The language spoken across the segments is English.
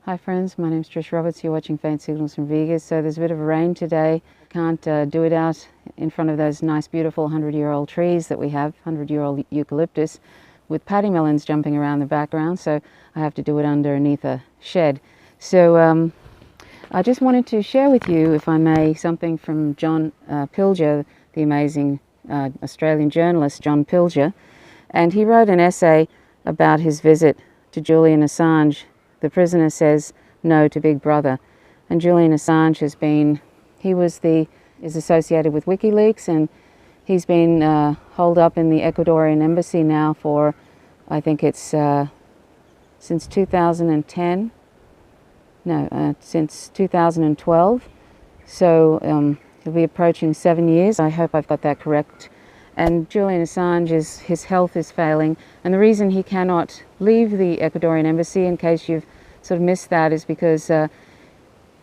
Hi friends, my name is Trish Roberts. You're watching Faint Signals from Vegas. So there's a bit of rain today. Can't do it out in front of those nice beautiful 100-year-old trees that we have, 100-year-old eucalyptus, with paddy melons jumping around the background, so I have to do it underneath a shed. So I just wanted to share with you, if I may, something from John Pilger, the amazing Australian journalist John Pilger, and he wrote an essay about his visit to Julian Assange. The prisoner says no to Big Brother. And Julian Assange is associated with WikiLeaks, and he's been holed up in the Ecuadorian embassy now for, I think it's since 2010. No, since 2012. So he'll be approaching 7 years. I hope I've got that correct. And Julian Assange, his health is failing, and the reason he cannot leave the Ecuadorian embassy, in case you've sort of missed that, is because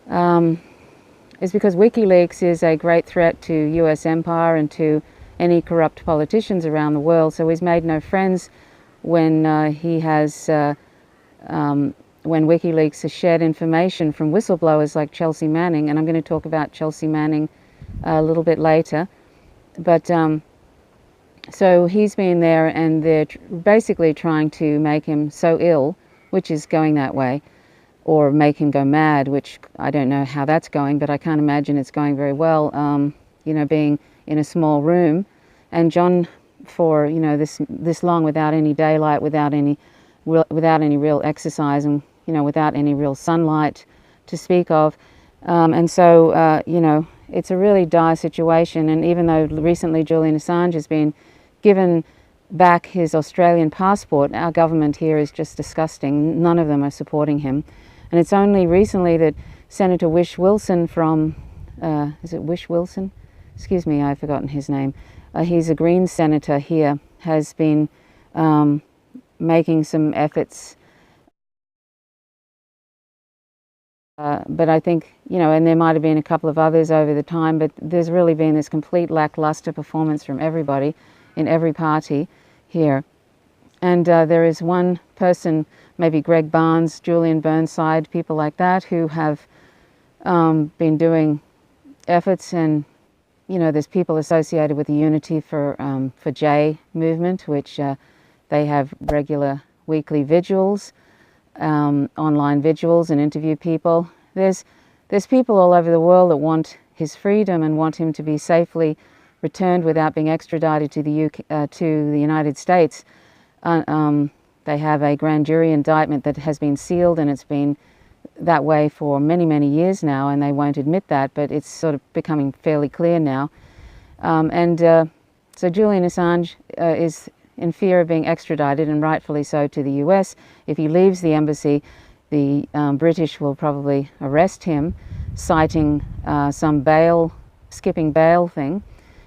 WikiLeaks is a great threat to US empire and to any corrupt politicians around the world. So he's made no friends when when WikiLeaks has shared information from whistleblowers like Chelsea Manning, and I'm going to talk about Chelsea Manning a little bit later. But so he's been there, and they're basically trying to make him so ill, which is going that way, or make him go mad, which I don't know how that's going, but I can't imagine it's going very well, being in a small room. And John, for this long without any daylight, without any real exercise, and without any real sunlight to speak of, and so it's a really dire situation. And even though recently Julian Assange has been given back his Australian passport, our government here is just disgusting. None of them are supporting him. And it's only recently that Senator Whish-Wilson from, is it Whish-Wilson? Excuse me, I've forgotten his name. He's a Green senator here, has been making some efforts. But I think, and there might have been a couple of others over the time, but there's really been this complete lackluster performance from everybody in every party here. And there is one person, maybe Greg Barnes, Julian Burnside, people like that, who have been doing efforts, and there's people associated with the Unity for J movement, which they have regular weekly vigils, online vigils, and interview people. There's people all over the world that want his freedom and want him to be safely returned without being extradited to the United States. They have a grand jury indictment that has been sealed, and it's been that way for many, many years now, and they won't admit that, but it's sort of becoming fairly clear now. So Julian Assange is in fear of being extradited, and rightfully so, to the US. If he leaves the embassy, the British will probably arrest him, citing some skipping bail thing,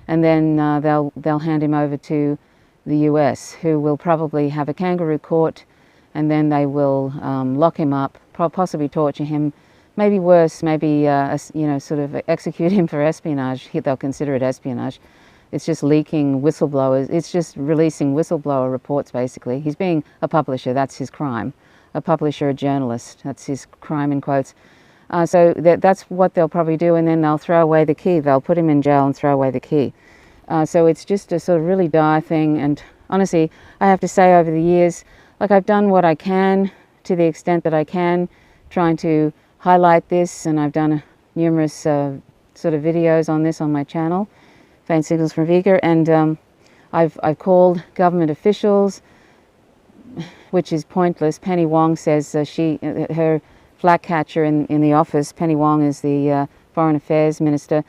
and then they'll hand him over to the US, who will probably have a kangaroo court, and then they will lock him up, possibly torture him, maybe worse, maybe sort of execute him for espionage. They'll consider it espionage. It's just leaking whistleblowers. It's just releasing whistleblower reports, basically. He's being a publisher. That's his crime. A publisher, a journalist. That's his crime, in quotes. So that's what they'll probably do, and then they'll throw away the key. They'll put him in jail and throw away the key. So it's just a sort of really dire thing. And honestly, I have to say, over the years, I've done what I can to the extent that I can, trying to highlight this, and I've done numerous sort of videos on this on my channel, Faint Signals from Vegas, and I've called government officials, which is pointless. Penny Wong says her flag catcher in the office, Penny Wong is the Foreign Affairs Minister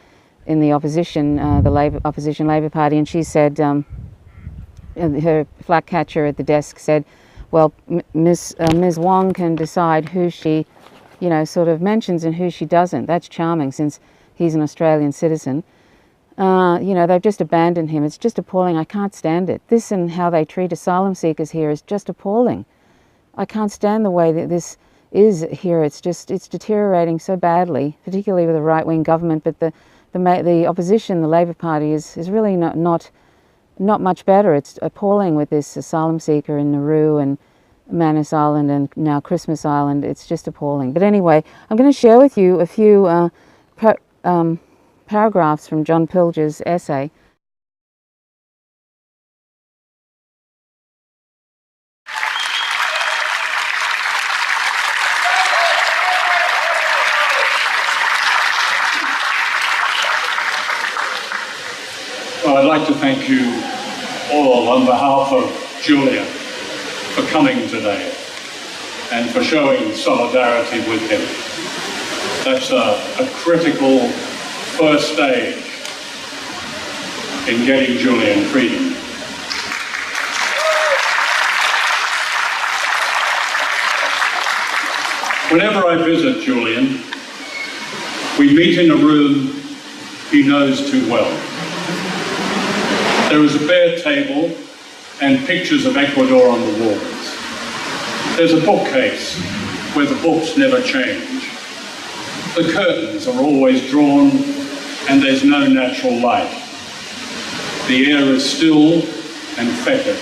in the opposition, the opposition Labour Party, and she said, her flag catcher at the desk said, well, Ms. Wong can decide who she, sort of mentions and who she doesn't. That's charming, since he's an Australian citizen. They've just abandoned him. It's just appalling. I can't stand it. This and how they treat asylum seekers here is just appalling. I can't stand the way that this is here. It's deteriorating so badly, particularly with a right-wing government. But the opposition, the Labour Party, is really not much better. It's appalling with this asylum seeker in Nauru, and Manus Island and now Christmas Island. It's just appalling. But anyway, I'm going to share with you a few paragraphs from John Pilger's essay. Well, I'd like to thank you all on behalf of Julian for coming today and for showing solidarity with him. That's a critical first stage in getting Julian freedom. Whenever I visit Julian, we meet in a room he knows too well. There is a bare table and pictures of Ecuador on the walls. There's a bookcase where the books never change. The curtains are always drawn and there's no natural light. The air is still and fetid.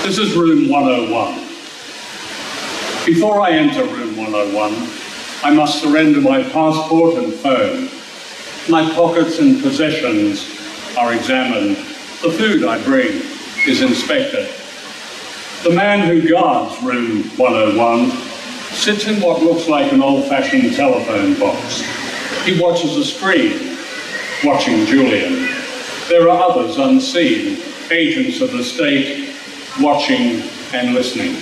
This is room 101. Before I enter room 101, I must surrender my passport and phone. My pockets and possessions are examined. The food I bring is inspected. The man who guards room 101 sits in what looks like an old-fashioned telephone box. He watches a screen, watching Julian. There are others unseen, agents of the state, watching and listening.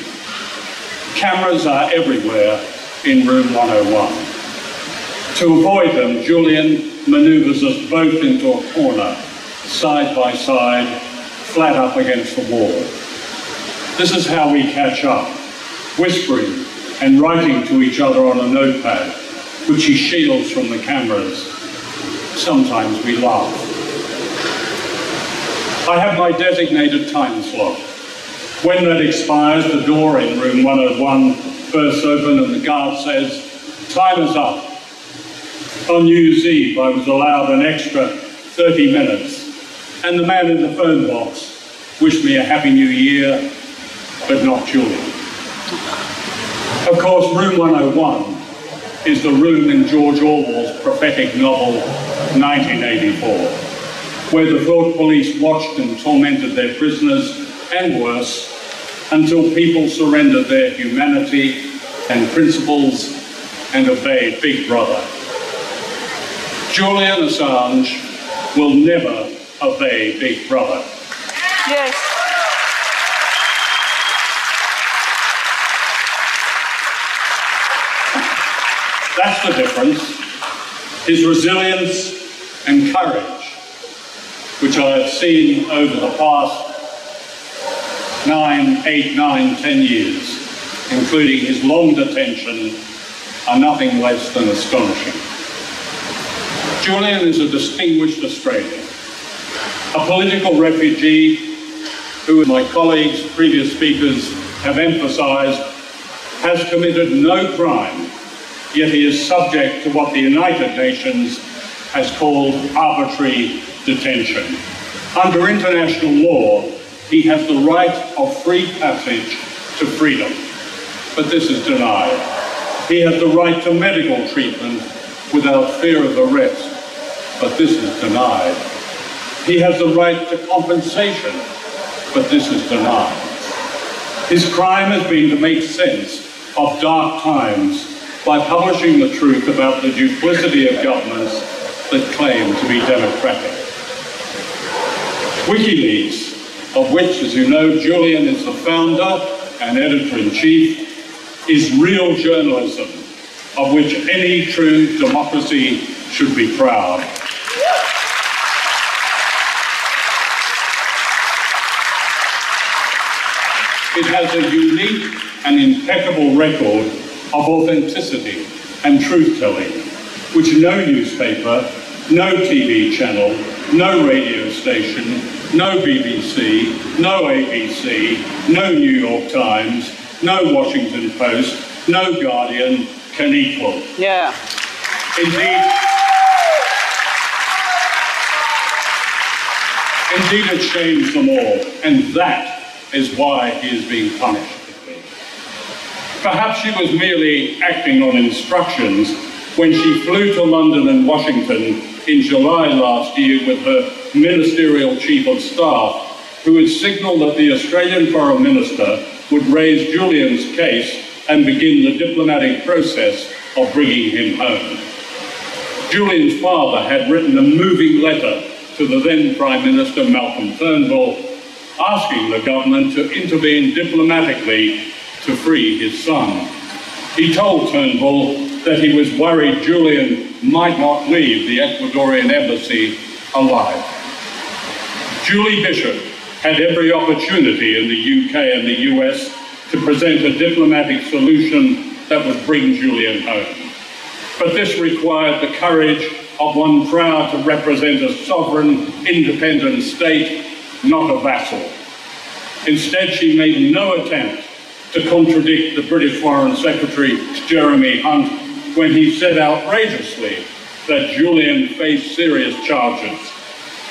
Cameras are everywhere in room 101. To avoid them, Julian maneuvers us both into a corner, side by side, flat up against the wall. This is how we catch up, whispering and writing to each other on a notepad, which he shields from the cameras. Sometimes we laugh. I have my designated time slot. When that expires, the door in room 101 bursts open and the guard says, "Time is up." On New Year's Eve, I was allowed an extra 30 minutes. And the man in the phone box wished me a Happy New Year, but not Julian. Of course, room 101 is the room in George Orwell's prophetic novel 1984, where the thought police watched and tormented their prisoners, and worse, until people surrendered their humanity and principles and obeyed Big Brother. Julian Assange will never obey Big Brother. Yes. That's the difference. His resilience and courage, which I have seen over the past 10 years, including his long detention, are nothing less than astonishing. Julian is a distinguished Australian, a political refugee who, as my colleagues, previous speakers, have emphasised, has committed no crime, yet he is subject to what the United Nations has called arbitrary detention. Under international law, he has the right of free passage to freedom, but this is denied. He has the right to medical treatment without fear of arrest, but this is denied. He has the right to compensation, but this is denied. His crime has been to make sense of dark times by publishing the truth about the duplicity of governments that claim to be democratic. WikiLeaks, of which, as you know, Julian is the founder and editor-in-chief, is real journalism, of which any true democracy should be proud. It has a unique and impeccable record of authenticity and truth-telling, which no newspaper, no TV channel, no radio station, no BBC, no ABC, no New York Times, no Washington Post, no Guardian can equal. Yeah. Indeed, it shames them all, and that is why he is being punished. Perhaps she was merely acting on instructions when she flew to London and Washington in July last year with her ministerial chief of staff, who had signalled that the Australian Foreign Minister would raise Julian's case and begin the diplomatic process of bringing him home. Julian's father had written a moving letter to the then Prime Minister Malcolm Turnbull, asking the government to intervene diplomatically to free his son. He told Turnbull that he was worried Julian might not leave the Ecuadorian embassy alive. Julie Bishop had every opportunity in the UK and the US to present a diplomatic solution that would bring Julian home. But this required the courage of one proud to represent a sovereign, independent state, not a vassal. Instead, she made no attempt to contradict the British Foreign Secretary, Jeremy Hunt, when he said outrageously that Julian faced serious charges.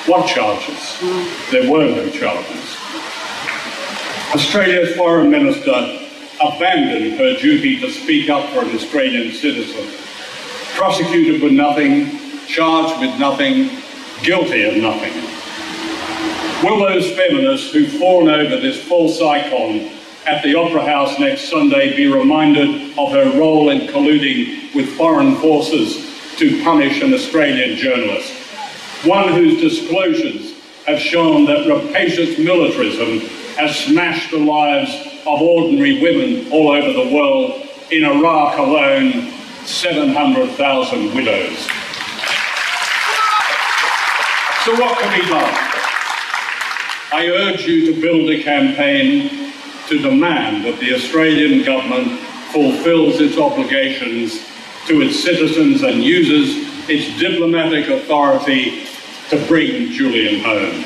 What charges? There were no charges. Australia's Foreign Minister abandoned her duty to speak up for an Australian citizen. Prosecuted with nothing, charged with nothing, guilty of nothing. Will those feminists who fawn over this false icon at the Opera House next Sunday be reminded of her role in colluding with foreign forces to punish an Australian journalist? One whose disclosures have shown that rapacious militarism has smashed the lives of ordinary women all over the world. In Iraq alone, 700,000 widows. So what can be done? I urge you to build a campaign to demand that the Australian government fulfills its obligations to its citizens and uses its diplomatic authority to bring Julian home.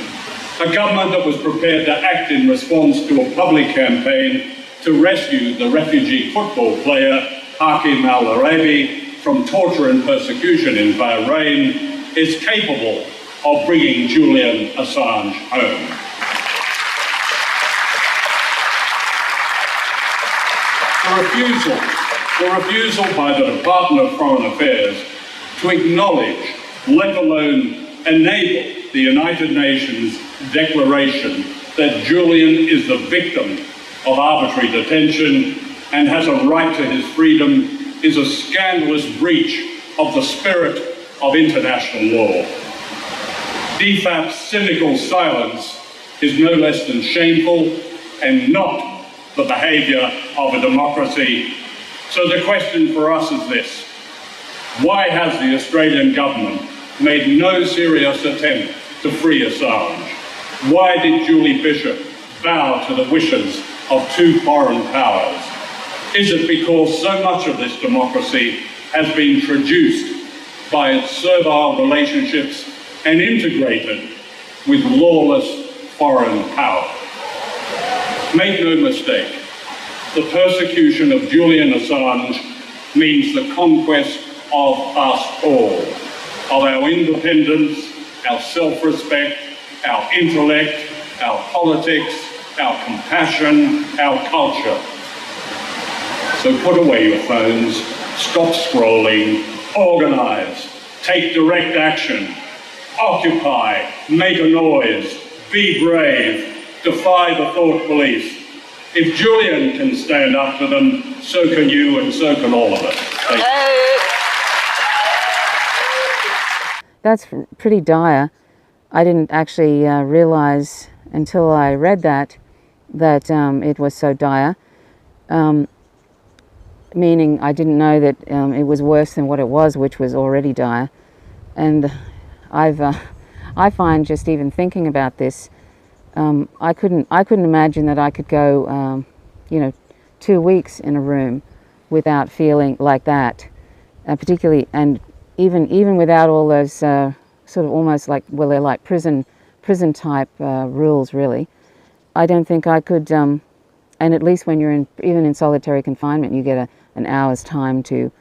A government that was prepared to act in response to a public campaign to rescue the refugee football player Hakim al-Arabi from torture and persecution in Bahrain is capable of bringing Julian Assange home. The refusal by the Department of Foreign Affairs to acknowledge, let alone enable, the United Nations declaration that Julian is the victim of arbitrary detention and has a right to his freedom is a scandalous breach of the spirit of international law. DFAT's cynical silence is no less than shameful and not the behaviour of a democracy. So the question for us is this: why has the Australian government made no serious attempt to free Assange? Why did Julie Bishop bow to the wishes of two foreign powers? Is it because so much of this democracy has been traduced by its servile relationships and integrated with lawless foreign power? Make no mistake, the persecution of Julian Assange means the conquest of us all, of our independence, our self-respect, our intellect, our politics, our compassion, our culture. So put away your phones, stop scrolling, organise, take direct action, occupy, make a noise, be brave, defy the thought police. If Julian can stand up to them, so can you and so can all of us. Thank you. That's pretty dire. I didn't actually realise until I read that it was so dire. Meaning I didn't know that it was worse than what it was, which was already dire. And I find just even thinking about this, I couldn't imagine that I could go, 2 weeks in a room without feeling like that, particularly, and even without all those sort of almost like, well, they're like prison type rules, really. I don't think I could. And at least when you're even in solitary confinement, you get an hour's time to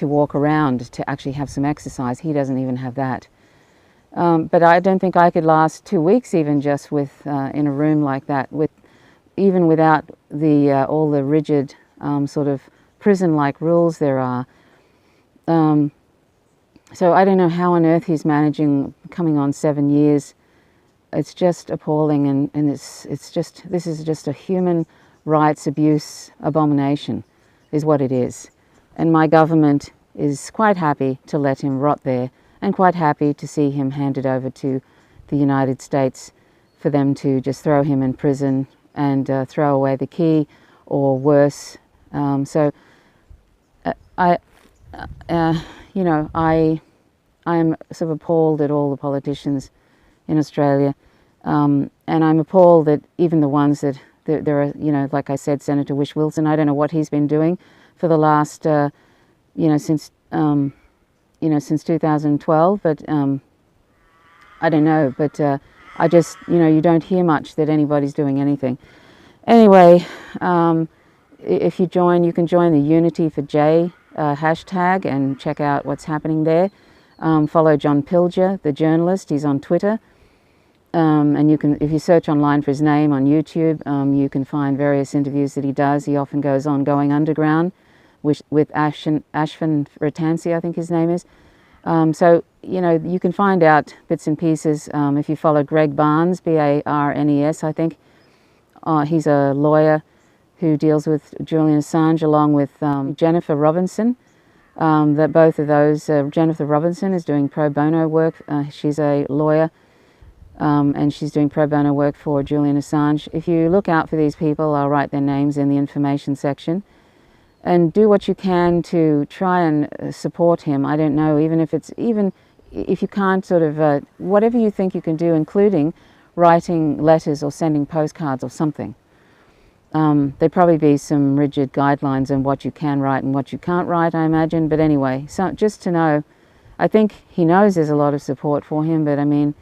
walk around, to actually have some exercise. He doesn't even have that. But I don't think I could last 2 weeks even just with in a room like that, even without all the rigid sort of prison-like rules there are. So I don't know how on earth he's managing, coming on 7 years. It's just appalling, and this is just a human rights abuse abomination, is what it is. And my government is quite happy to let him rot there, and quite happy to see him handed over to the United States for them to just throw him in prison and throw away the key, or worse. I am sort of appalled at all the politicians in Australia, and I'm appalled that even the ones that there are, like I said, Senator Whish-Wilson. I don't know what he's been doing for the last, since 2012, but I don't know. But I just, you don't hear much that anybody's doing anything. Anyway, if you can join the Unity for J hashtag and check out what's happening there. Follow John Pilger, the journalist. He's on Twitter. And you can, if you search online for his name on YouTube, you can find various interviews that he does. He often goes on Going Underground with Ashvin Ratansi, I think his name is. So, you can find out bits and pieces if you follow Greg Barnes, B-A-R-N-E-S, I think. He's a lawyer who deals with Julian Assange, along with Jennifer Robinson. That both of those, Jennifer Robinson is doing pro bono work. She's a lawyer. And she's doing pro bono work for Julian Assange. If you look out for these people, I'll write their names in the information section. And do what you can to try and support him. I don't know, even if you can't sort of, whatever you think you can do, including writing letters or sending postcards or something. There'd probably be some rigid guidelines on what you can write and what you can't write, I imagine. But anyway, so just to know, I think he knows there's a lot of support for him, but I mean,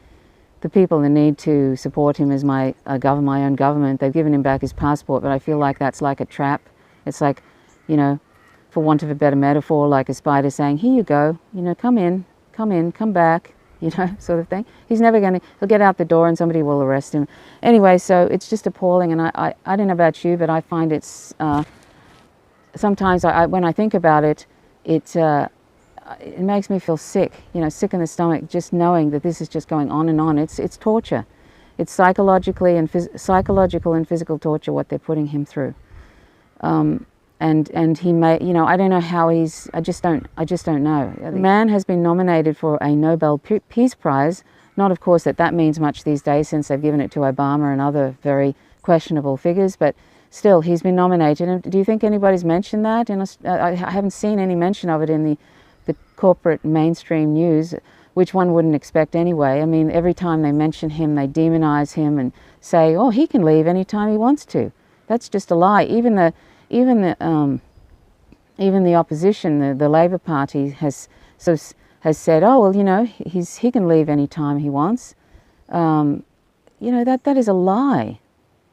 the people that need to support him is my own government. They've given him back his passport, but I feel like that's like a trap. It's like, for want of a better metaphor, like a spider saying, here you go, come in, come back, sort of thing. He's never going to, he'll get out the door and somebody will arrest him. Anyway, so it's just appalling, and I don't know about you, but I find it's, sometimes when I think about it, it makes me feel sick, sick in the stomach, just knowing that this is just going on and on. It's torture. It's psychological and physical torture, what they're putting him through. And he may, I don't know how I just don't know. The man has been nominated for a Nobel Peace Prize. Not, of course, that means much these days, since they've given it to Obama and other very questionable figures, but still, he's been nominated. And do you think anybody's mentioned that? I haven't seen any mention of it in the corporate mainstream news, which one wouldn't expect anyway. I mean, every time they mention him, they demonize him and say, oh, he can leave anytime he wants to. That's just a lie. Even the opposition, the Labor Party, has said, oh, well, he can leave anytime he wants. That is a lie.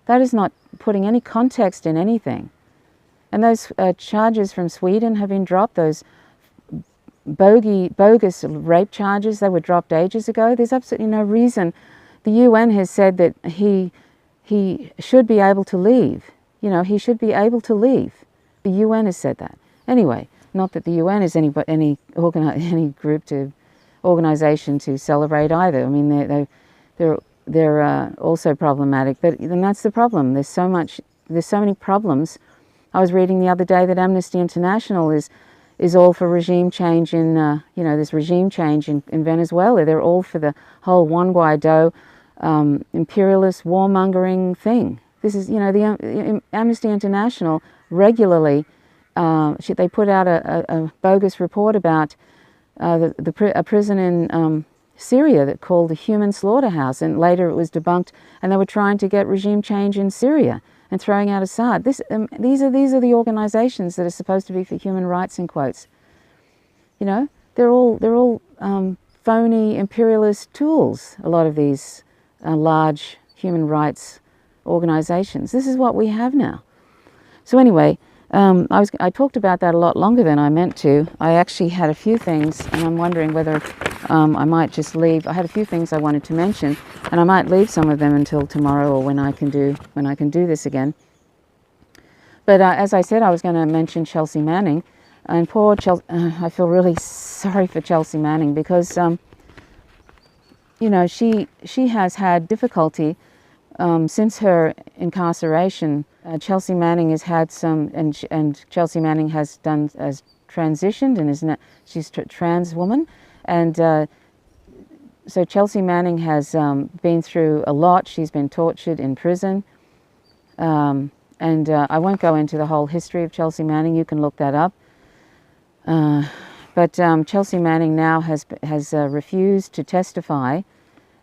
That is not putting any context in anything. And those charges from Sweden have been dropped. Those bogus rape charges, they were dropped ages ago. There's absolutely no reason. The UN has said that he should be able to leave. He should be able to leave. The UN has said that. Anyway, not that the UN is any organization to celebrate either. I mean, they're also problematic. But then that's the problem. There's so many problems. I was reading the other day that Amnesty International is all for regime change in, this regime change in Venezuela. They're all for the whole Juan Guaido imperialist warmongering thing. This is, the Amnesty International regularly, they put out a bogus report about a prison in Syria that called the human slaughterhouse, and later it was debunked, and they were trying to get regime change in Syria and throwing out Assad. These are the organizations that are supposed to be for human rights, in quotes. They're all phony imperialist tools, a lot of these large human rights organizations. This is what we have now. So anyway, I talked about that a lot longer than I meant to. I actually had a few things, and I'm wondering whether I might just leave. I had a few things I wanted to mention, and I might leave some of them until tomorrow or when I can do this again. But as I said, I was going to mention Chelsea Manning, and poor Chelsea. I feel really sorry for Chelsea Manning because you know, she has had difficulty since her incarceration. Chelsea Manning has had some, and Chelsea Manning has transitioned and she's a trans woman, and so Chelsea Manning has been through a lot. She's been tortured in prison, and I won't go into the whole history of Chelsea Manning. You can look that up. But Chelsea Manning now has refused to testify,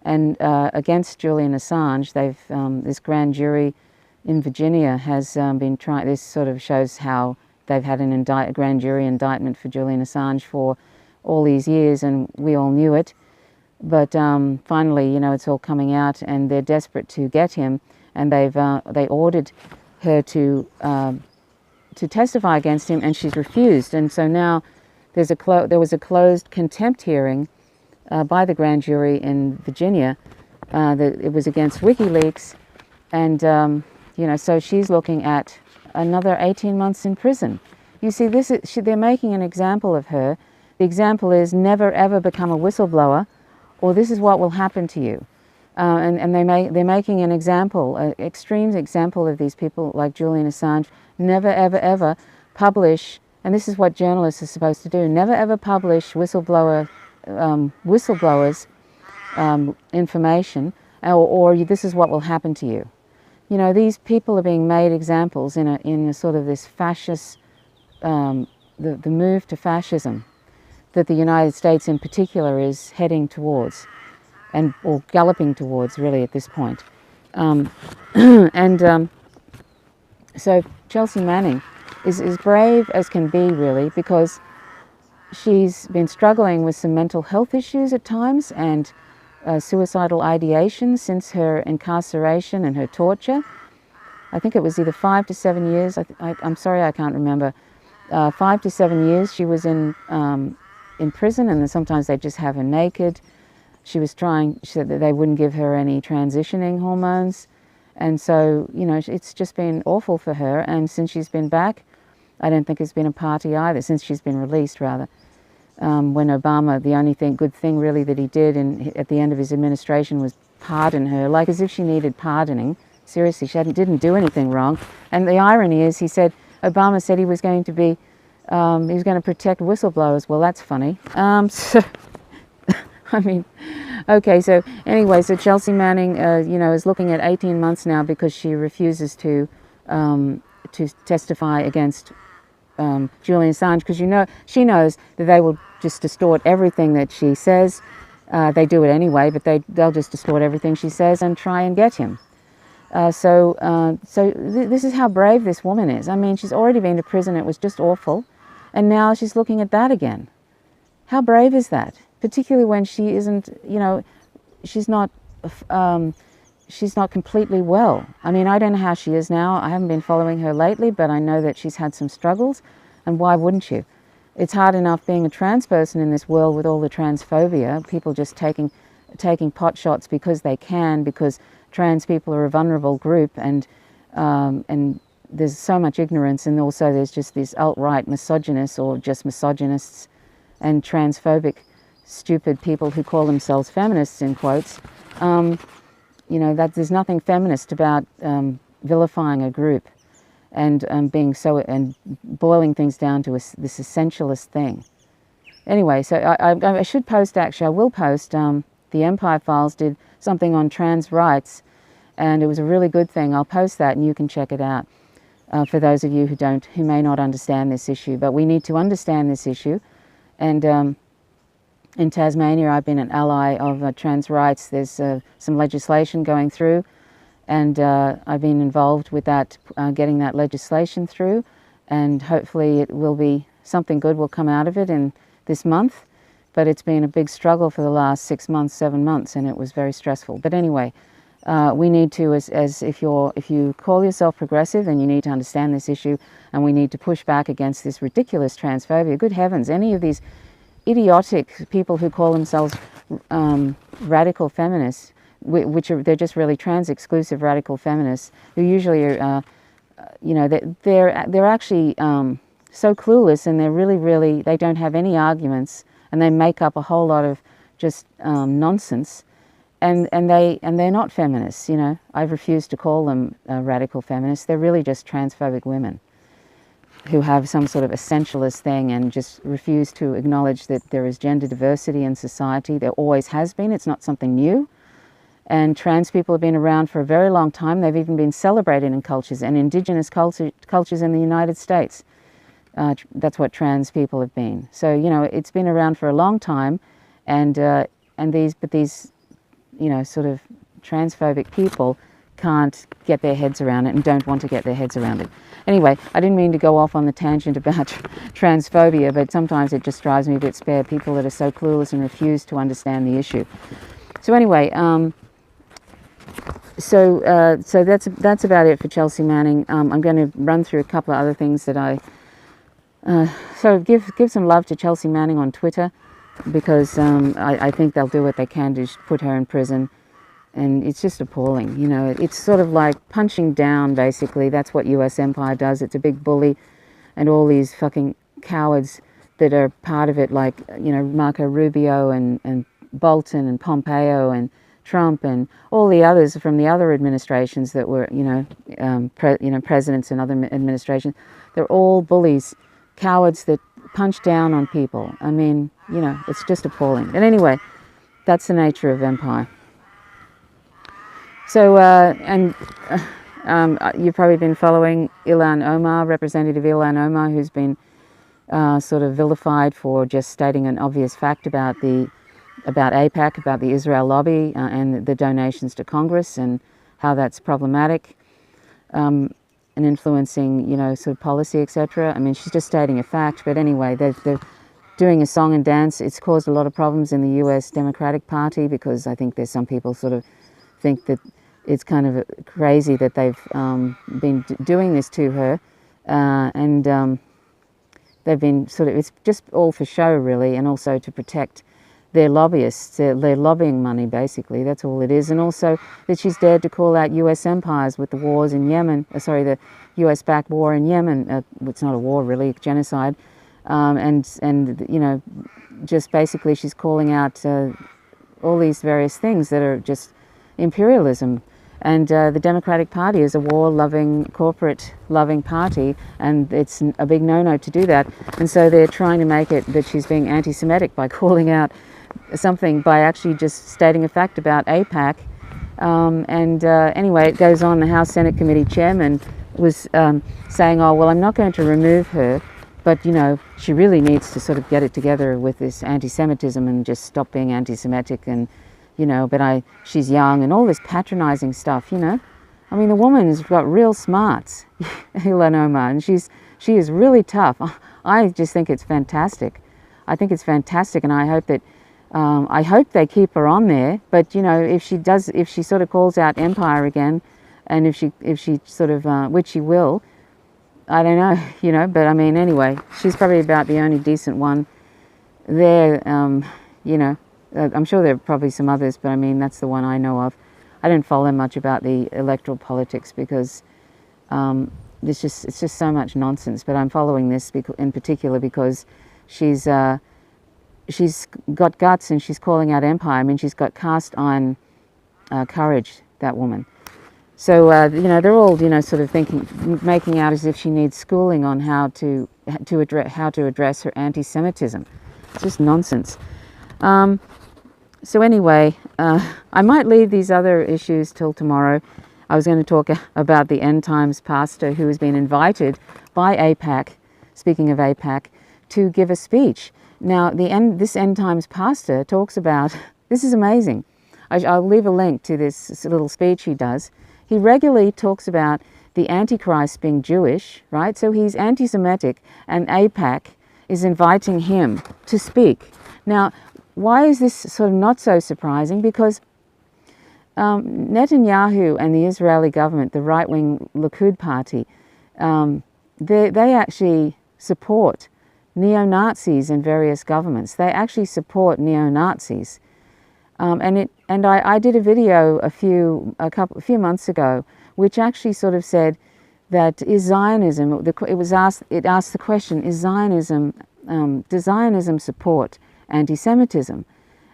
and against Julian Assange. This grand jury in Virginia has been trying. This sort of shows how they've had a grand jury indictment for Julian Assange for all these years, and we all knew it. But finally, you know, it's all coming out, and they're desperate to get him, and they ordered her to testify against him, and she's refused. And so now there was a closed contempt hearing by the grand jury in Virginia. It was against WikiLeaks, and you know, so she's looking at another 18 months in prison. You see, they're making an example of her. The example is never ever become a whistleblower, or this is what will happen to you. And they're making an example, an extreme example of these people like Julian Assange. Never ever ever publish, and this is what journalists are supposed to do. Never ever publish whistleblowers' information, or this is what will happen to you. You know, these people are being made examples in a sort of this fascist, the move to fascism that the United States in particular is heading towards, or galloping towards really at this point. So Chelsea Manning is brave as can be, really, because she's been struggling with some mental health issues at times and suicidal ideation since her incarceration and her torture. I think it was either 5 to 7 years. I'm sorry, I can't remember. 5 to 7 years she was in prison, and then sometimes they just have her naked. She said that they wouldn't give her any transitioning hormones. And so, you know, it's just been awful for her. And since she's been back, I don't think it's been a party either, since she's been released, rather. When Obama, the only good thing really that he did at the end of his administration was pardon her, like as if she needed pardoning. Seriously, she didn't do anything wrong. And the irony is, Obama said he was going to be, he was going to protect whistleblowers. Well, that's funny. So, I mean, okay, so anyway, so Chelsea Manning, you know, is looking at 18 months now because she refuses to testify against Julian Assange, because she knows that they will just distort everything that she says. They do it anyway, but they'll just distort everything she says and try and get him. So this is how brave this woman is. I mean, she's already been to prison. It was just awful, and now she's looking at that again. How brave is that? Particularly when she isn't, you know, she's not completely well. I mean, I don't know how she is now. I haven't been following her lately, but I know that she's had some struggles, and why wouldn't you? It's hard enough being a trans person in this world with all the transphobia, people just taking pot shots because they can, because trans people are a vulnerable group, and there's so much ignorance, and also there's just these alt-right misogynists, or just misogynists, and transphobic stupid people who call themselves feminists, in quotes. You know, that there's nothing feminist about vilifying a group and being so, and boiling things down to this essentialist thing. Anyway, so I should post, actually, I will post, the Empire Files did something on trans rights, and it was a really good thing. I'll post that and you can check it out for those of you who may not understand this issue. But we need to understand this issue, and in Tasmania, I've been an ally of trans rights. There's some legislation going through, and I've been involved with that, getting that legislation through, and hopefully it will be, something good will come out of it in this month. But it's been a big struggle for the last 6 months, 7 months, and it was very stressful. But anyway, we need to, as if you call yourself progressive, then you need to understand this issue, and we need to push back against this ridiculous transphobia. Good heavens, any of these idiotic people who call themselves radical feminists, they're just really trans-exclusive radical feminists, who usually are, they're actually so clueless, and they're really, they don't have any arguments, and they make up a whole lot of just nonsense. And they're not feminists, you know. I've refused to call them radical feminists. They're really just transphobic women who have some sort of essentialist thing and just refuse to acknowledge that there is gender diversity in society. There always has been. It's not something new. And trans people have been around for a very long time. They've even been celebrated in cultures, and indigenous cultures in the United States. That's what trans people have been. So, you know, it's been around for a long time, and these you know, sort of transphobic people can't get their heads around it and don't want to get their heads around it. Anyway, I didn't mean to go off on the tangent about transphobia, but sometimes it just drives me a bit spare, people that are so clueless and refuse to understand the issue. So anyway, so that's about it for Chelsea Manning. I'm going to run through a couple of other things that so give some love to Chelsea Manning on Twitter, because I think they'll do what they can to put her in prison, and it's just appalling. You know, it's sort of like punching down, basically. That's what US empire does. It's a big bully, and all these fucking cowards that are part of it, like, you know, Marco Rubio and Bolton and Pompeo and Trump and all the others from the other administrations that were, presidents and other administrations. They're all bullies, cowards that punch down on people. I mean, you know, it's just appalling. But anyway, that's the nature of empire. So, you've probably been following Illhan Omar, Representative Illhan Omar, who's been sort of vilified for just stating an obvious fact about AIPAC, about the Israel lobby and the donations to Congress, and how that's problematic. And influencing, you know, sort of policy, etc. I mean, she's just stating a fact, but anyway, they're doing a song and dance. It's caused a lot of problems in the US Democratic Party, because I think there's some people sort of think that it's kind of crazy that they've been doing this to her, and they've been sort of, it's just all for show really, and also to protect their lobbyists, their lobbying money, basically. That's all it is. And also that she's dared to call out US empires with the wars in Yemen, the US-backed war in Yemen. It's not a war really, genocide. And you know, just basically she's calling out all these various things that are just imperialism. And the Democratic Party is a war-loving, corporate-loving party, and it's a big no-no to do that. And so they're trying to make it that she's being anti-Semitic by calling out something, by actually just stating a fact about AIPAC. Anyway, it goes on. The House Senate Committee chairman was saying, oh, well, I'm not going to remove her, but, you know, she really needs to sort of get it together with this anti-Semitism and just stop being anti-Semitic, and, you know, but she's young, and all this patronizing stuff, you know. I mean, the woman's got real smarts, Illhan Omar, and she is really tough. I just think it's fantastic. I think it's fantastic, and I hope that I hope they keep her on there. But, you know, if she sort of calls out empire again, and if she sort of, which she will, I don't know, you know. But I mean, anyway, she's probably about the only decent one there. You know, I'm sure there are probably some others, but I mean, that's the one I know of. I don't follow much about the electoral politics, because it's just so much nonsense. But I'm following this in particular because she's got guts, and she's calling out empire. I mean, she's got cast iron courage, that woman. So you know, they're all, you know, sort of making out as if she needs schooling on how to address her anti-Semitism. It's just nonsense. So anyway, I might leave these other issues till tomorrow. I was going to talk about the End Times pastor who has been invited by AIPAC, speaking of AIPAC, to give a speech. Now, this End Times pastor talks about, this is amazing. I'll leave a link to this little speech he does. He regularly talks about the Antichrist being Jewish, right? So he's anti-Semitic, and AIPAC is inviting him to speak. Now, why is this sort of not so surprising? Because Netanyahu and the Israeli government, the right-wing Likud party, they actually support neo-Nazis in various governments. They actually support neo-Nazis. And I did a video a few months ago, which actually sort of said that is Zionism. It asked the question: Is Zionism does Zionism support anti-Semitism?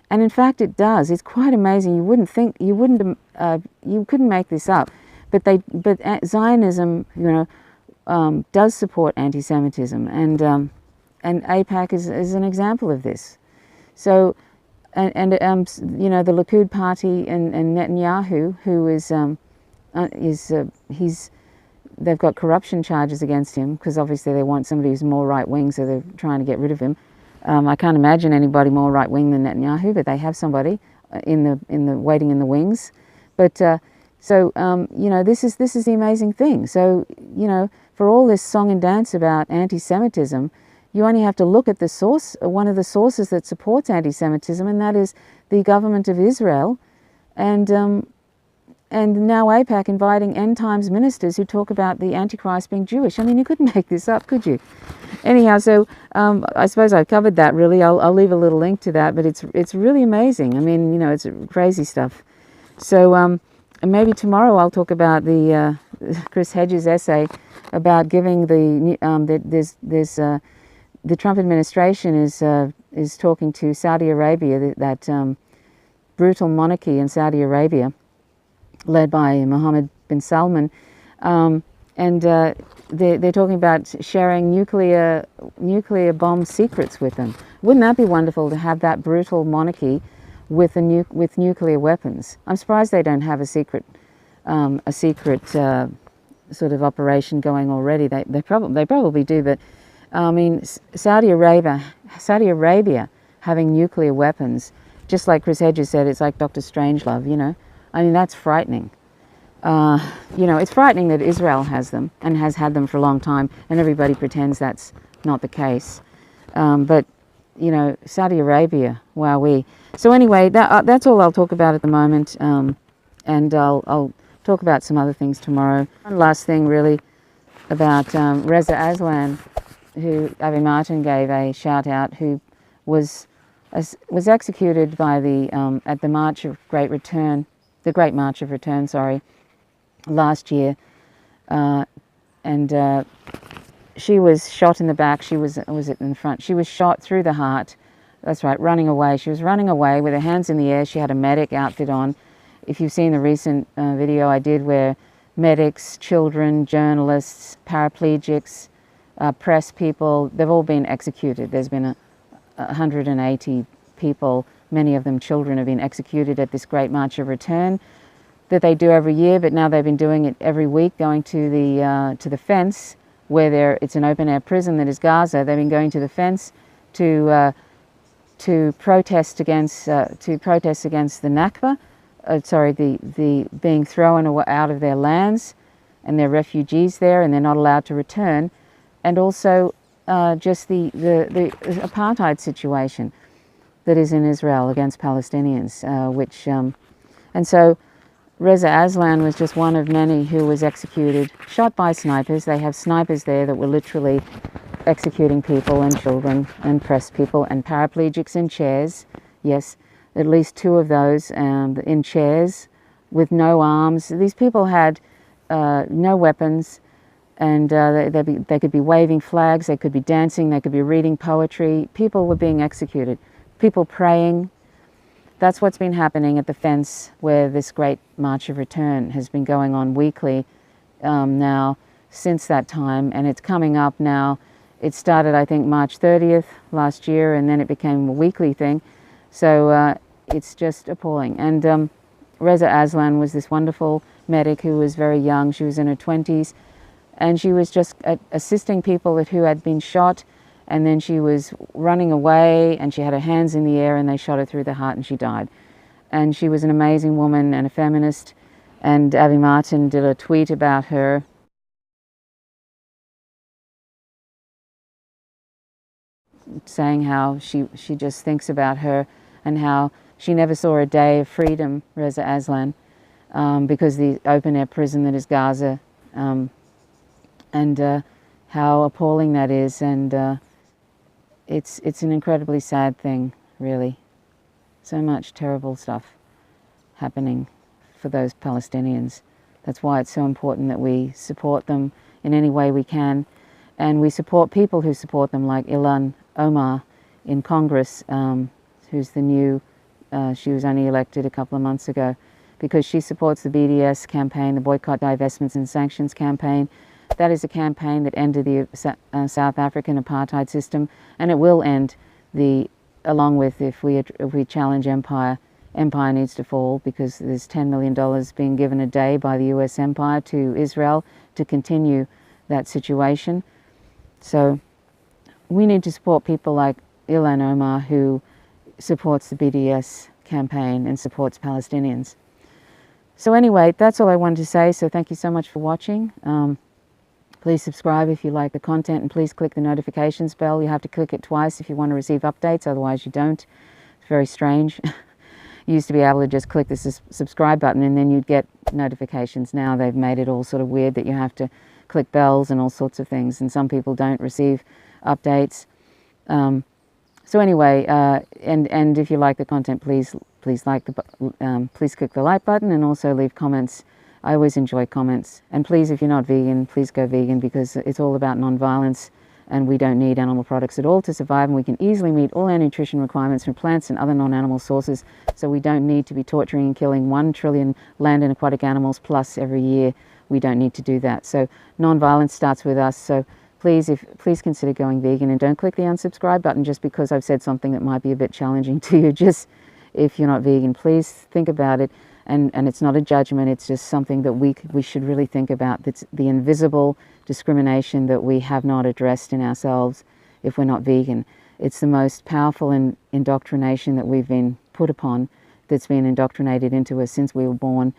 And in fact, it does. It's quite amazing. You couldn't make this up. But Zionism, does support anti-Semitism, and AIPAC is an example of this. So, the Likud party and Netanyahu, who they've got corruption charges against him because obviously they want somebody who's more right-wing, so they're trying to get rid of him. I can't imagine anybody more right-wing than Netanyahu, but they have somebody waiting in the wings. But this is the amazing thing. So for all this song and dance about anti-Semitism, you only have to look at the source, one of the sources that supports anti-Semitism, and that is the government of Israel, and now AIPAC inviting end times ministers who talk about the Antichrist being Jewish. I mean, you couldn't make this up, could you? Anyhow, so I suppose I've covered that really. I'll leave a little link to that, but it's really amazing. I mean, it's crazy stuff. So and maybe tomorrow I'll talk about the Chris Hedges' essay about giving the Trump administration is talking to Saudi Arabia, that brutal monarchy in Saudi Arabia, led by Mohammed bin Salman, and they're talking about sharing nuclear bomb secrets with them. Wouldn't that be wonderful to have that brutal monarchy with nuclear weapons? I'm surprised they don't have a secret sort of operation going already. They probably do, but I mean, Saudi Arabia having nuclear weapons, just like Chris Hedges said, it's like Dr. Strangelove, I mean, that's frightening. It's frightening that Israel has them and has had them for a long time, and everybody pretends that's not the case. But Saudi Arabia, wowee. So anyway, that's all I'll talk about at the moment, and I'll talk about some other things tomorrow. One last thing, really, about Reza Aslan, who Avi Martin gave a shout out, who was executed by at the March of Great Return. The Great March of Return, last year, and she was shot in the back. Was it in front? She was shot through the heart. That's right, running away. She was running away with her hands in the air. She had a medic outfit on. If you've seen the recent video I did where medics, children, journalists, paraplegics, press people, they've all been executed. There's been 180 people, many of them children, have been executed at this Great March of Return that they do every year, but now they've been doing it every week, going to the fence where it's an open air prison that is Gaza. They've been going to the fence to protest against the Nakba, the being thrown out of their lands, and they're refugees there and they're not allowed to return, and also just the apartheid situation that is in Israel against Palestinians, and so Reza Aslan was just one of many who was executed, shot by snipers. They have snipers there that were literally executing people and children and press people and paraplegics in chairs. Yes, at least 2 of those in chairs with no arms. These people had no weapons, and they could be waving flags, they could be dancing, they could be reading poetry. People were being executed. People praying. That's what's been happening at the fence where this Great March of Return has been going on weekly now since that time, and it's coming up now. It started, I think, March 30th last year, and then it became a weekly thing. So it's just appalling. And Reza Aslan was this wonderful medic who was very young. She was in her 20s, and she was just assisting people who had been shot. And then she was running away, and she had her hands in the air, and they shot her through the heart, and she died. And she was an amazing woman and a feminist, and Avi Martin did a tweet about her. Saying how she just thinks about her and how she never saw a day of freedom, Reza Aslan. because the open-air prison that is Gaza, and how appalling that is, and it's an incredibly sad thing, really. So much terrible stuff happening for those Palestinians. That's why it's so important that we support them in any way we can, and we support people who support them, like Illhan Omar in Congress, who's the new, she was only elected a couple of months ago, because she supports the BDS campaign, the Boycott, Divestments and Sanctions campaign. That is a campaign that ended the South African apartheid system, and it will end along with if we challenge empire needs to fall, because there's $10 million being given a day by the US empire to Israel to continue that situation. So we need to support people like Illhan Omar, who supports the BDS campaign and supports Palestinians. So anyway, that's all I wanted to say, so thank you so much for watching. Please subscribe if you like the content, and please click the notifications bell. You have to click it twice if you want to receive updates, otherwise you don't. It's very strange. You used to be able to just click the subscribe button and then you'd get notifications. Now they've made it all sort of weird that you have to click bells and all sorts of things, and some people don't receive updates. So anyway, and if you like the content, please click the like button, and also leave comments. I always enjoy comments. And please, if you're not vegan, please go vegan, because it's all about non-violence, and we don't need animal products at all to survive, and we can easily meet all our nutrition requirements from plants and other non-animal sources, so we don't need to be torturing and killing 1 trillion land and aquatic animals plus every year. We don't need to do that. So non-violence starts with us. So please consider going vegan, and don't click the unsubscribe button just because I've said something that might be a bit challenging to you. Just if you're not vegan, please think about it. And it's not a judgment, it's just something that we should really think about. That's the invisible discrimination that we have not addressed in ourselves if we're not vegan. It's the most powerful indoctrination that we've been put upon, that's been indoctrinated into us since we were born,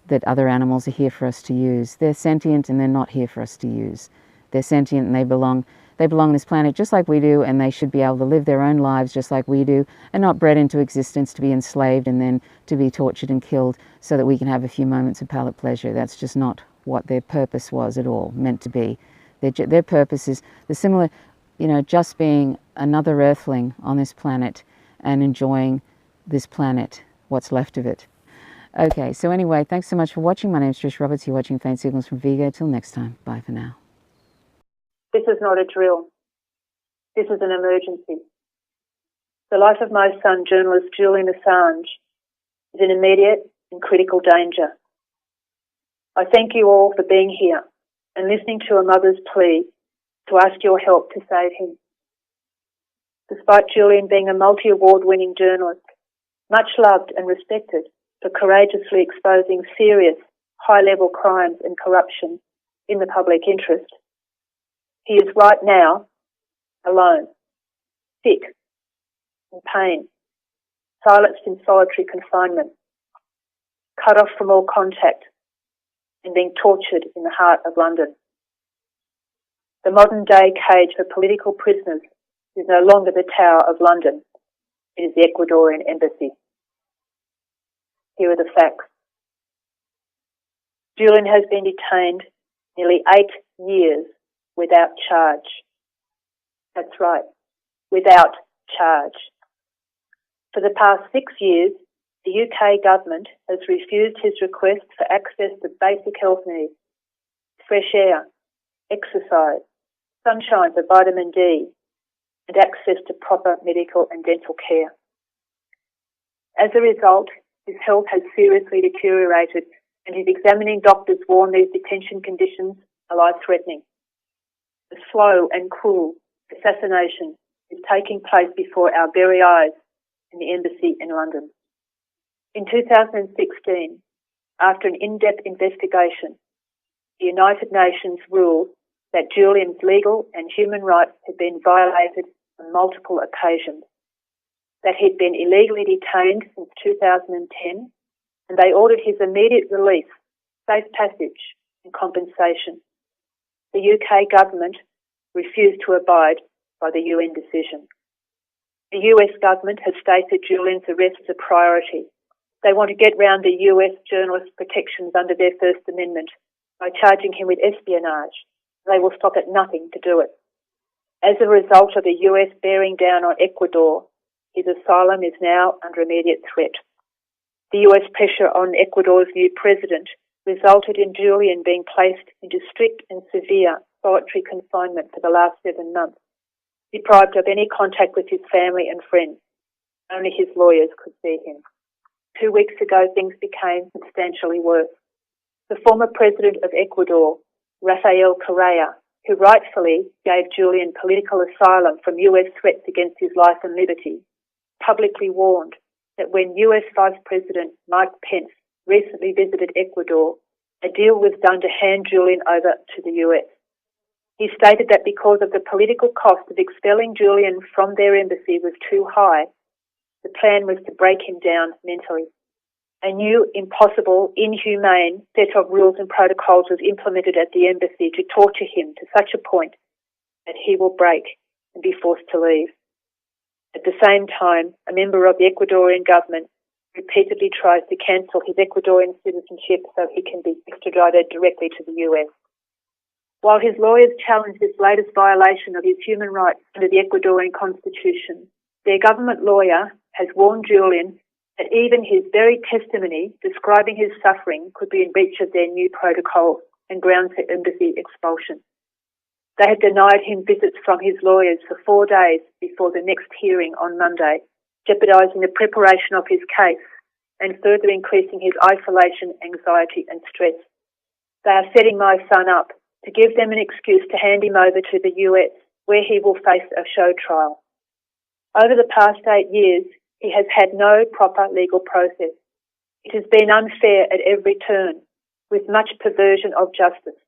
that other animals are here for us to use. They're sentient and they're not here for us to use. They're sentient and they belong on this planet just like we do, and they should be able to live their own lives just like we do, and not bred into existence to be enslaved and then to be tortured and killed so that we can have a few moments of palate pleasure. That's just not what their purpose was at all, meant to be. Their purpose is the similar, just being another earthling on this planet and enjoying this planet, what's left of it. Okay, so anyway, thanks so much for watching. My name is Trish Roberts. You're watching Faint Signals from Vigo. Till next time, bye for now. This is not a drill. This is an emergency. The life of my son, journalist Julian Assange, is in immediate and critical danger. I thank you all for being here and listening to a mother's plea to ask your help to save him. Despite Julian being a multi-award-winning journalist, much loved and respected for courageously exposing serious, high-level crimes and corruption in the public interest, he is right now alone, sick, in pain, silenced in solitary confinement, cut off from all contact, and being tortured in the heart of London. The modern-day cage for political prisoners is no longer the Tower of London. It is the Ecuadorian embassy. Here are the facts. Julian has been detained nearly 8 years without charge. That's right, without charge. For the past 6 years, the UK government has refused his request for access to basic health needs, fresh air, exercise, sunshine for vitamin D, and access to proper medical and dental care. As a result, his health has seriously deteriorated, and his examining doctors warn these detention conditions are life-threatening. A slow and cruel assassination is taking place before our very eyes in the embassy in London. In 2016, after an in-depth investigation, the United Nations ruled that Julian's legal and human rights had been violated on multiple occasions, that he'd been illegally detained since 2010, and they ordered his immediate release, safe passage and compensation. The UK government refused to abide by the UN decision. The US government has stated Julian's arrest as a priority, They want to get round the US journalist protections under their First Amendment by charging him with espionage. They will stop at nothing to do it. As a result of the US bearing down on Ecuador, his asylum is now under immediate threat. The US pressure on Ecuador's new president resulted in Julian being placed into strict and severe solitary confinement for the last 7 months, deprived of any contact with his family and friends. Only his lawyers could see him. 2 weeks ago, things became substantially worse. The former president of Ecuador, Rafael Correa, who rightfully gave Julian political asylum from US threats against his life and liberty, publicly warned that when US Vice President Mike Pence recently visited Ecuador, a deal was done to hand Julian over to the US. He stated that because of the political cost of expelling Julian from their embassy was too high, the plan was to break him down mentally. A new, impossible, inhumane set of rules and protocols was implemented at the embassy to torture him to such a point that he will break and be forced to leave. At the same time, a member of the Ecuadorian government repeatedly tries to cancel his Ecuadorian citizenship so he can be extradited directly to the US. While his lawyers challenge this latest violation of his human rights under the Ecuadorian constitution, their government lawyer has warned Julian that even his very testimony describing his suffering could be in breach of their new protocol and grounds for embassy expulsion. They have denied him visits from his lawyers for 4 days before the next hearing on Monday, jeopardising the preparation of his case and further increasing his isolation, anxiety and stress. They are setting my son up to give them an excuse to hand him over to the US, where he will face a show trial. Over the past 8 years, he has had no proper legal process. It has been unfair at every turn, with much perversion of justice.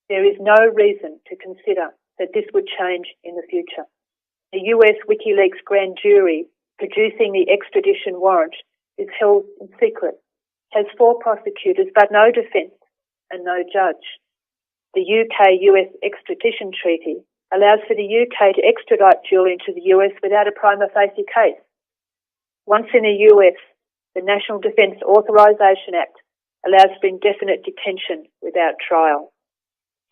There is no reason to consider that this would change in the future. The US WikiLeaks grand jury producing the extradition warrant is held in secret, has 4 prosecutors but no defence and no judge. The UK-US extradition treaty allows for the UK to extradite Julian to the US without a prima facie case. Once in the US, the National Defence Authorisation Act allows for indefinite detention without trial.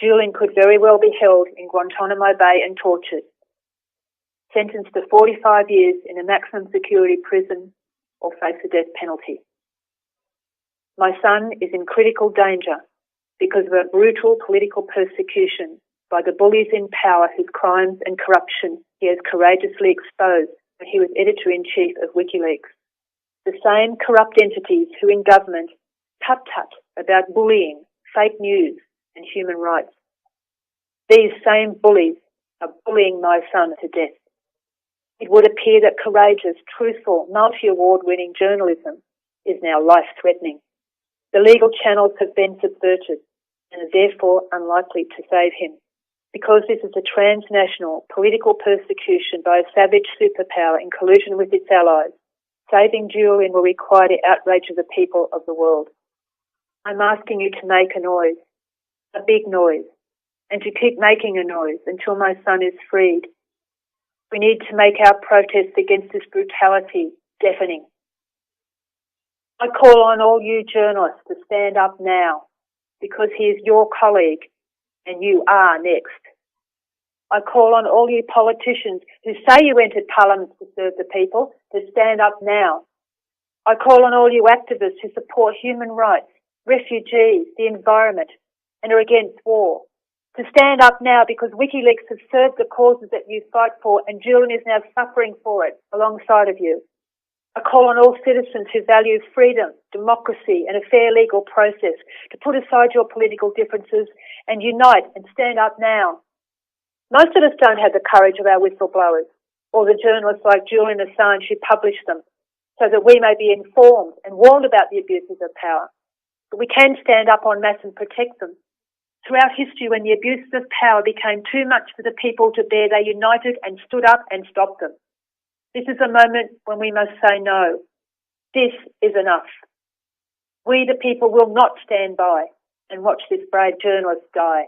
Julian could very well be held in Guantanamo Bay and tortured, sentenced to 45 years in a maximum security prison or face the death penalty. My son is in critical danger because of a brutal political persecution by the bullies in power whose crimes and corruption he has courageously exposed when he was editor-in-chief of WikiLeaks. The same corrupt entities who in government tut-tut about bullying, fake news and human rights. These same bullies are bullying my son to death. It would appear that courageous, truthful, multi-award-winning journalism is now life-threatening. The legal channels have been subverted and are therefore unlikely to save him. Because this is a transnational political persecution by a savage superpower in collusion with its allies, saving Julian will require the outrage of the people of the world. I'm asking you to make a noise, a big noise, and to keep making a noise until my son is freed. We need to make our protests against this brutality deafening. I call on all you journalists to stand up now, because he is your colleague and you are next. I call on all you politicians who say you entered Parliament to serve the people to stand up now. I call on all you activists who support human rights, refugees, the environment, and are against war, to stand up now because WikiLeaks has served the causes that you fight for and Julian is now suffering for it alongside of you. I call on all citizens who value freedom, democracy and a fair legal process to put aside your political differences and unite and stand up now. Most of us don't have the courage of our whistleblowers or the journalists like Julian Assange who publish them so that we may be informed and warned about the abuses of power. But we can stand up en masse and protect them. Throughout history, when the abuses of power became too much for the people to bear, they united and stood up and stopped them. This is a moment when we must say no. This is enough. We, the people, will not stand by and watch this brave journalist die.